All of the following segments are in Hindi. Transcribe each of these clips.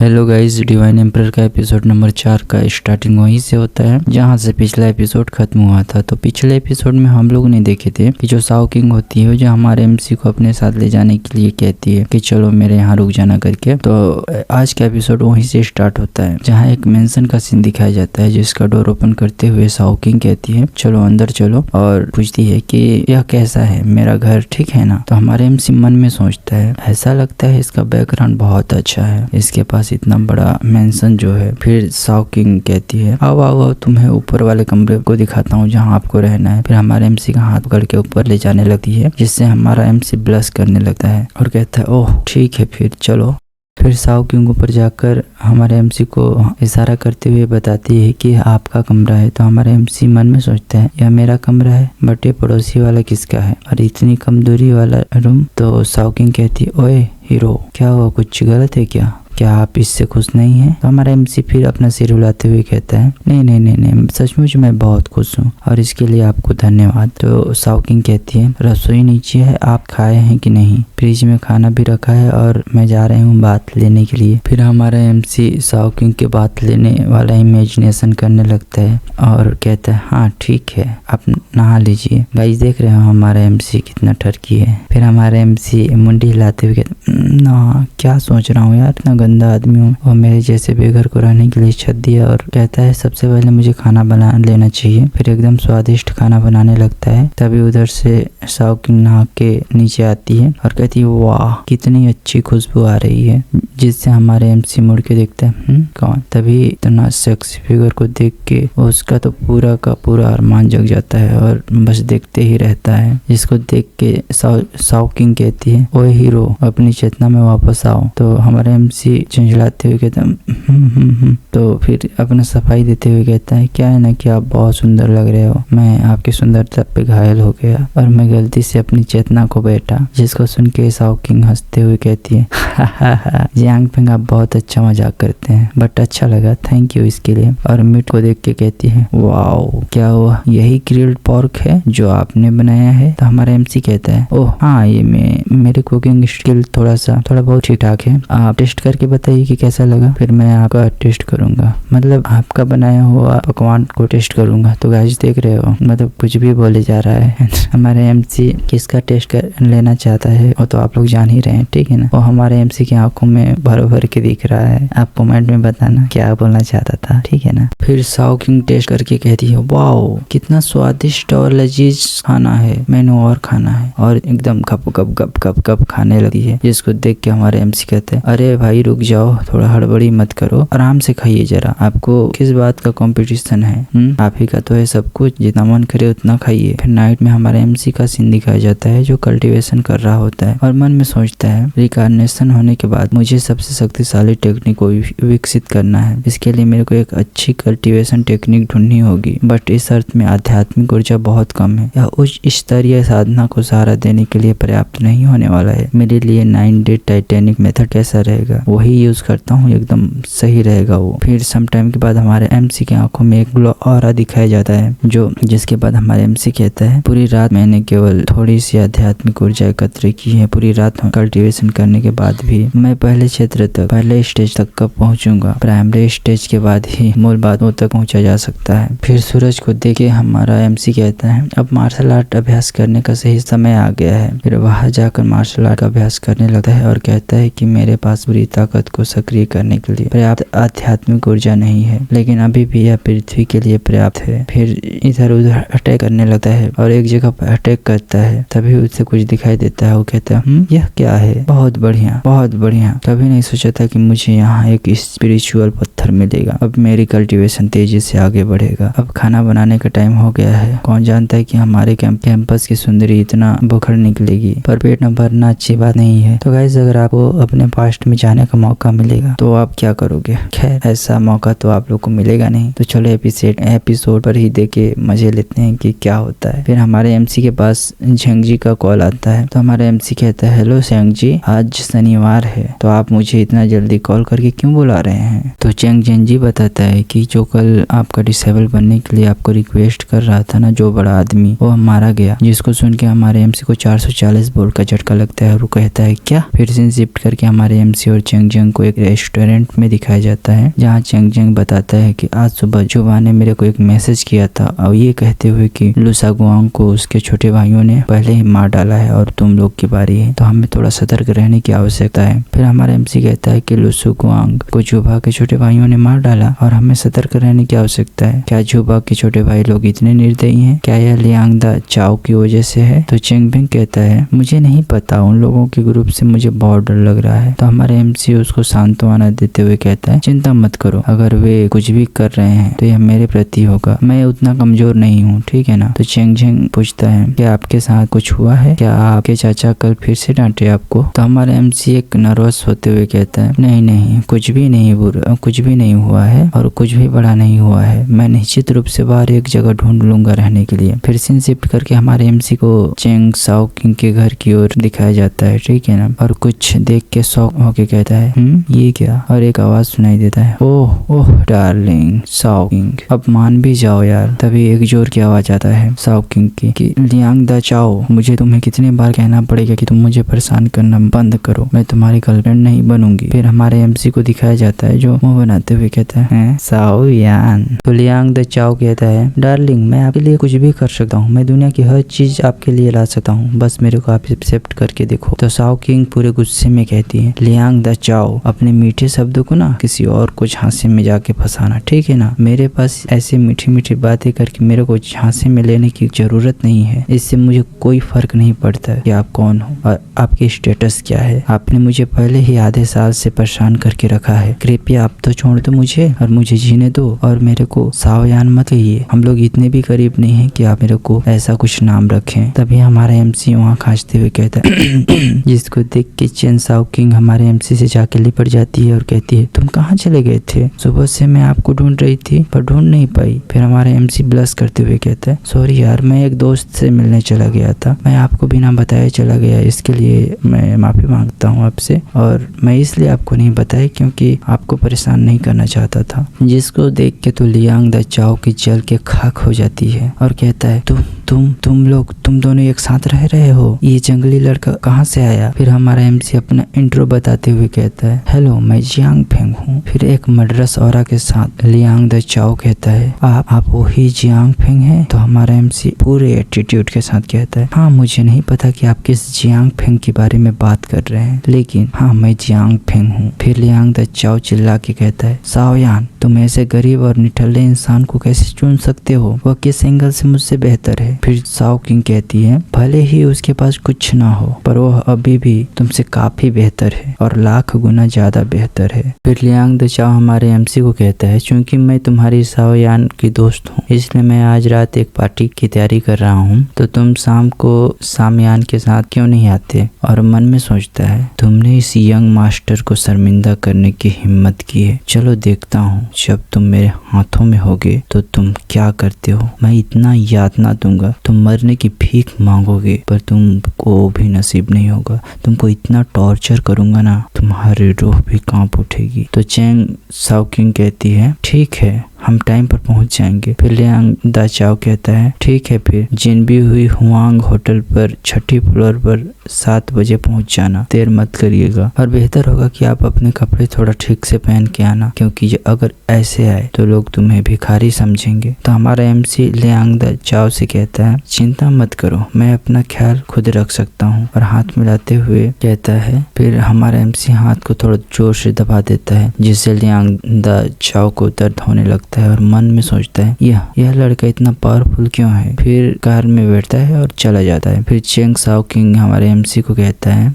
हेलो गाइस, डिवाइन एम्परर का एपिसोड नंबर 4 का स्टार्टिंग वहीं से होता है जहां से पिछला एपिसोड खत्म हुआ था। तो पिछले एपिसोड में हम लोग ने देखे थे कि जो साओ किंग होती है जो हमारे एमसी को अपने साथ ले जाने के लिए कहती है कि चलो मेरे यहाँ रुक जाना करके। तो आज का एपिसोड वहीं से स्टार्ट होता है जहाँ एक मेंशन का सीन दिखाया जाता है जिसका डोर ओपन करते हुए साओ किंग कहती है चलो अंदर चलो, और पूछती है कि यह कैसा है, मेरा घर ठीक है ना। तो हमारे एमसी मन में सोचता है ऐसा लगता है इसका बैकग्राउंड बहुत अच्छा है, इसके पास इतना बड़ा मेंशन जो है। फिर साओ किंग कहती है आओ आओ आओ तुम्हें ऊपर वाले कमरे को दिखाता हूँ जहाँ आपको रहना है। फिर हमारे एमसी का हाथ पकड़ के ऊपर ले जाने लगती है जिससे हमारा एमसी ब्लश करने लगता है और कहता है ओह ठीक है फिर चलो। फिर साओ किंग ऊपर जाकर हमारे एमसी को इशारा करते हुए बताती है कि आपका कमरा है। तो हमारे एमसी मन में सोचता है यह मेरा कमरा है बट ये पड़ोसी वाला किसका है और इतनी कम दूरी वाला रूम। तो साओ किंग कहती है ओए हीरो क्या हुआ, कुछ गलत है क्या आप इससे खुश नहीं हैं? तो हमारा एमसी फिर अपना सिर हिलाते हुए कहता है नहीं नहीं नहीं नहीं सचमुच मैं बहुत खुश हूँ और इसके लिए आपको धन्यवाद। तो साओ किंग कहती है रसोई नीचे है, आप खाए हैं कि नहीं? फ्रिज में खाना भी रखा है और मैं जा रही हूँ बात लेने के लिए। फिर हमारा एमसी साओ किंग के बात लेने वाला इमेजिनेशन करने लगता है और कहता है हाँ ठीक है आप नहा लीजिए। गाइस देख रहे हो हमारा एमसी कितना ठरकी है। फिर हमारा एमसी मुंडी हिलाते हुए कहता ना क्या सोच रहा हूँ यार, इतना गंदा आदमी हूँ और मेरे जैसे बेघर को रहने के लिए छत दिया। और कहता है सबसे पहले मुझे खाना बना लेना चाहिए। फिर एकदम स्वादिष्ट खाना बनाने लगता है। तभी उधर से साओ किंग नहा के नीचे आती है और कहती है वाह कितनी अच्छी खुशबू आ रही है, जिससे हमारे एमसी मुड़ के देखता है कौन। तभी इतना सेक्सी फिगर को देख के उसका तो पूरा का पूरा अरमान जग जाता है और बस देखते ही रहता है। जिसको देख के साओ किंग कहती है ओए हीरो अपनी चेतना में वापस आओ। तो हमारे एमसी झंझलाते हुए कहता है तो फिर अपना सफाई देते हुए कहता है क्या है ना कि आप बहुत सुंदर लग रहे हो, मैं आपकी सुंदरता पे घायल हो गया और मैं गलती से अपनी चेतना को बैठा। जिसको सुन के साओ किंग हंसते हुए कहती है जियांग पेंग आप बहुत अच्छा मजाक करते हैं बट अच्छा लगा, थैंक यू इसके लिए। और मीट को देख के कहती है वाओ क्या हुआ, यही ग्रिल्ड पोर्क है जो आपने बनाया है? तो हमारा एमसी कहता है ओह हाँ ये मेरे कुकिंग स्किल थोड़ा बहुत ठीक ठाक है, आप टेस्ट करके बताइए कि कैसा लगा, फिर मैं आपका टेस्ट करूंगा, मतलब आपका बनाया हुआ पकवान को टेस्ट करूंगा। तो गाइस देख रहे हो मतलब कुछ भी बोले जा रहा है। हमारे एमसी किसका टेस्ट कर लेना चाहता है वो तो आप लोग जान ही रहे हैं ठीक है ना। वो हमारे एमसी की आंखों में भर भर के दिख रहा है, आप कमेंट में बताना क्या बोलना चाहता था ठीक है ना। फिर साओ किंग टेस्ट करके कहती है वाओ कितना स्वादिष्ट और लजीज खाना है, मैंने और खाना है, और एकदम गप गप गप गप गप खाने लगी है। जिसको देख के हमारे एमसी कहते हैं अरे भाई रुक जाओ, थोड़ा हड़बड़ी मत करो, आराम से खाइए जरा, आपको किस बात का कंपटीशन है? आप ही का तो है सब कुछ, जितना मन करे उतना खाइए। फिर नाइट में हमारे एमसी का सीन दिखाया जाता है जो कल्टीवेशन कर रहा होता है और मन में सोचता है रिकार्नेशन होने के बाद मुझे सबसे शक्तिशाली टेक्निक को विकसित करना है। इसके लिए मेरे को एक अच्छी कल्टीवेशन टेक्निक ढूंढनी होगी बट इस अर्थ में आध्यात्मिक ऊर्जा बहुत कम है, यह उच्च स्तरीय साधना को सहारा देने के लिए पर्याप्त नहीं होने वाला है। मेरे लिए 9 डे टाइटेनिक मेथड कैसा रहेगा, वही यूज करता हूँ, एकदम सही रहेगा वो। फिर सम टाइम के बाद हमारे एमसी की आंखों में एक ग्लो ऑरा दिखाया जाता है जिसके बाद हमारे एमसी कहता है पूरी रात मैंने केवल थोड़ी सी आध्यात्मिक ऊर्जा एकत्र की है, पूरी रात कल्टीवेशन करने के बाद भी मैं पहले क्षेत्र तक पहले स्टेज तक कब पहुंचूंगा, प्राइमरी स्टेज के बाद ही मूल बातों तक पहुंचा जा सकता है। फिर सूरज को देख के हमारा एमसी कहता है अब मार्शल आर्ट अभ्यास करने का सही समय आ गया है। फिर वहां जाकर मार्शल आर्ट का अभ्यास करने लगता है और कहता है कि मेरे पास पूरी ताकत को सक्रिय करने के लिए पर्याप्त आध्यात्मिक ऊर्जा नहीं है, लेकिन अभी भी यह पृथ्वी के लिए पर्याप्त है। फिर इधर उधर अटैक करने लगता है और एक जगह पर अटैक करता है। तभी उससे कुछ दिखाई देता है, वो कहता है यह क्या है, बहुत बढ़िया बहुत बढ़िया, कभी नहीं सोचा था कि मुझे यहाँ एक स्पिरिचुअल पत्थर मिलेगा। अब मेरी कल्टीवेशन तेजी से आगे बढ़ेगा। अब खाना बनाने का टाइम हो गया है, कौन जानता है कि हमारे कैंपस की सुंदरी इतना बुखर निकलेगी, पर पेट न भरना अच्छी बात नहीं है। तो गाइस अगर आपको अपने पास्ट में जाने का मौका मिलेगा तो आप क्या करोगे? गया। खैर ऐसा मौका तो आप लोग को मिलेगा नहीं, तो चलो एपिसोड पर ही देखे मजे लेते हैं कि क्या होता है। फिर हमारे एमसी के पास झंग जी का कॉल आता है, तो हमारा एमसी कहता है हेलो झंग जी, आज शनिवार है तो आप मुझे इतना जल्दी कॉल करके क्यों बुला रहे हैं। तो झंग जी बताता है कि जो कल आपका डिसेबल बनने के लिए आपको रिक्वेस्ट कर रहा था ना, जो बड़ा आदमी, वो मारा गया। जिसको सुन के हमारे एमसी को 440 वोल्ट का झटका लगता है और वो कहता है क्या। फिर से शिफ्ट करके हमारे एमसी और झंग को एक रेस्टोरेंट में दिखाया जाता है, जहाँ झंग बताता है कि आज सुबह जुबा ने मेरे को एक मैसेज किया था और ये कहते हुए कि लुसा गुआंग को उसके छोटे भाइयों ने पहले ही मार डाला है और तुम लोग की बारी है, तो हमें थोड़ा सतर्क रहने की आवश्यकता है। फिर हमारा एमसी कहता है कि लुसु गुआंग को जुबा के छोटे भाइयों ने मार डाला और हमें सतर्क रहने की आवश्यकता है। क्या जुबा के छोटे भाई लोग इतने निर्दयी हैं? क्या यह लियांग दा चाओ की वजह से है? तो चेंगबिंग कहता है मुझे नहीं पता, उन लोगों के ग्रुप से मुझे बहुत डर लग रहा है। तो हमारे एमसी उसको सांत्वना देते हुए कहता है चिंता मत करो, अगर वे कुछ भी कर रहे हैं तो यह मेरे प्रति होगा, मैं उतना कमजोर नहीं हूँ, ठीक है ना। तो चेंग पूछता है क्या आपके साथ कुछ हुआ है? क्या आपके चाचा कल फिर से डांटे आपको? तो हमारा एमसी एक नर्वस होते हुए कहता है नहीं कुछ भी नहीं बुरा, कुछ भी नहीं हुआ है और कुछ भी बड़ा नहीं हुआ है, मैं निश्चित रूप से बाहर एक जगह ढूंढ लूंगा रहने के लिए। फिर सीन शिफ्ट करके हमारे एमसी को चेंग साओ किंग के घर की ओर दिखाया जाता है, ठीक है ना। और कुछ देख के शॉक होके कहता है ये क्या? और एक आवाज सुनाई देता है ओह डार्लिंग साओ किंग, अब मान भी जाओ यार। तभी एक जोर की आवाज आता है साओ किंग की कि लियांग दा चाओ, मुझे तुम्हें कितने बार कहना पड़ेगा कि तुम मुझे परेशान करना बंद करो, मैं तुम्हारी गर्लफ्रेंड नहीं बनूंगी। फिर हमारे एमसी को दिखाया जाता है जो मुंह बनाते हुए कहता है साओ यान। तो लियांग दा चाओ कहता है डार्लिंग मैं आपके लिए कुछ भी कर सकता हूँ, मैं दुनिया की हर चीज आपके लिए ला सकता हूँ, बस मेरे को आप एक्सेप्ट करके देखो। तो साओ किंग पूरे गुस्से में कहती है लियांग दा चाओ, अपने मीठे शब्दों को ना किसी और को झांसे में जाके फंसाना, ठीक है ना। मेरे पास ऐसे मीठी बातें करके मेरे को झांसे में लेने की जरूरत नहीं है, इससे मुझे कोई फर्क नहीं पड़ता कि आप कौन हो और आपकी स्टेटस क्या है। आपने मुझे पहले ही आधे साल से परेशान करके रखा है, कृपया आप तो छोड़ दो मुझे और मुझे जीने दो और मेरे को सावयान मत कहिए, हम लोग इतने भी करीब नहीं है कि आप मेरे को ऐसा कुछ नाम रखें। तभी हमारा एमसी वहाँ खांसते हुए कहता है जिसको देख के चेन साओ किंग हमारे एमसी से जाके लिपट जाती है और कहती है तुम कहाँ चले गए थे? सुबह से मैं आपको ढूंढ रही थी पर ढूंढ नहीं पाई। फिर हमारा एमसी ब्लश करते हुए कहता है सॉरी यार, मैं एक दोस्त से मिलने चला गया था, मैं आपको बिना बताए चला गया, इसके लिए मैं माफी मांगता हूँ आपसे, और मैं इसलिए आपको नहीं बताया क्योंकि आपको परेशान नहीं करना चाहता था। जिसको देख के तो लियांग दा चाओ की जल के खाक हो जाती है और कहता है तुम दोनों एक साथ रह रहे हो, ये जंगली लड़का कहाँ से आया? फिर हमारा एमसी अपना इंट्रो बताते हुए कहता है हेलो मैं जियांग फेंग हूँ। फिर एक मर्डरस ऑरा के साथ लियांग दा चाओ कहता है आप वही जियांग फेंग हैं? तो हमारा एमसी पूरे एटीट्यूड के साथ कहता है हाँ, मुझे नहीं पता कि आप किस जियांग फेंग के बारे में बात कर रहे हैं, लेकिन हाँ मैं जियांग फेंग हूँ। फिर लियांग दा चाओ चिल्ला के कहता है साओयान, तुम ऐसे गरीब और निठल्ले इंसान को कैसे चुन सकते हो? वह किस एंगल से मुझसे बेहतर है? फिर साओ किंग कहती है भले ही उसके पास कुछ ना हो पर वह अभी भी तुमसे काफी बेहतर है और लाख गुना ज्यादा बेहतर है। फिर लियांग दा चाओ हमारे एमसी को कहता है क्योंकि मैं तुम्हारी साओयान की दोस्त हूँ इसलिए मैं आज रात एक पार्टी की तैयारी कर रहा हूँ, तो तुम शाम को सामयान के साथ क्यों नहीं आते? और मन में सोचता है तुमने इस यंग मास्टर को शर्मिंदा करने की हिम्मत की है, चलो देखता हूँ जब तुम मेरे हाथों में होगे तो तुम क्या करते हो। मैं इतना यातना दूंगा, तुम मरने की भीख मांगोगे पर तुमको भी नसीब नहीं होगा, तुमको इतना टॉर्चर करूंगा ना तुम्हारी रूह भी कांप उठेगी। तो चेंग साओ किंग कहती है ठीक है हम टाइम पर पहुंच जाएंगे। फिर लियांग दा चाओ कहता है ठीक है, फिर जिनबी हुई हुआंग होटल पर 6ठी फ्लोर पर 7 बजे पहुंच जाना, देर मत करिएगा और बेहतर होगा कि आप अपने कपड़े थोड़ा ठीक से पहन के आना क्योंकि अगर ऐसे आए तो लोग तुम्हें भिखारी समझेंगे। तो हमारा एमसी लियांग दा चाओ से कहता है चिंता मत करो, मैं अपना ख्याल खुद रख सकता हूँ और हाथ मिलाते हुए कहता है। फिर हमारा एमसी हाथ को थोड़ा जोर से दबा देता है जिससे लियांग दा चाओ को दर्द होने लगता लगता है और मन में सोचता है यह लड़का इतना पावरफुल क्यों है। फिर कार में बैठता है और चला जाता है। फिर चेंग शाओकिंग हमारे एमसी को कहता है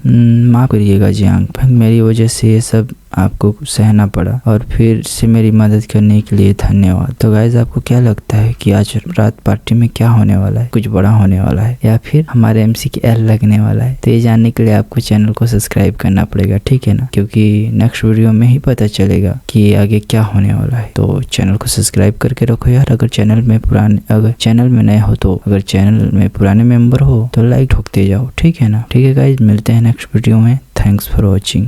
माफ करिएगा जियांग, मेरी वजह से ये सब आपको सहना पड़ा और फिर से मेरी मदद करने के लिए धन्यवाद। तो गाइस आपको क्या लगता है कि आज रात पार्टी में क्या होने वाला है? कुछ बड़ा होने वाला है या फिर हमारे एमसी की एल लगने वाला है? तो ये जानने के लिए आपको चैनल को सब्सक्राइब करना पड़ेगा, ठीक है ना, क्योंकि नेक्स्ट वीडियो में ही पता चलेगा कि आगे क्या होने वाला है। तो चैनल को सब्सक्राइब करके रखो यार। अगर चैनल में नए हो तो, अगर चैनल में पुराने मेंबर हो तो लाइक ठोकते जाओ, ठीक है ना। ठीक है गाइस, मिलते हैं नेक्स्ट वीडियो में। Thanks for watching.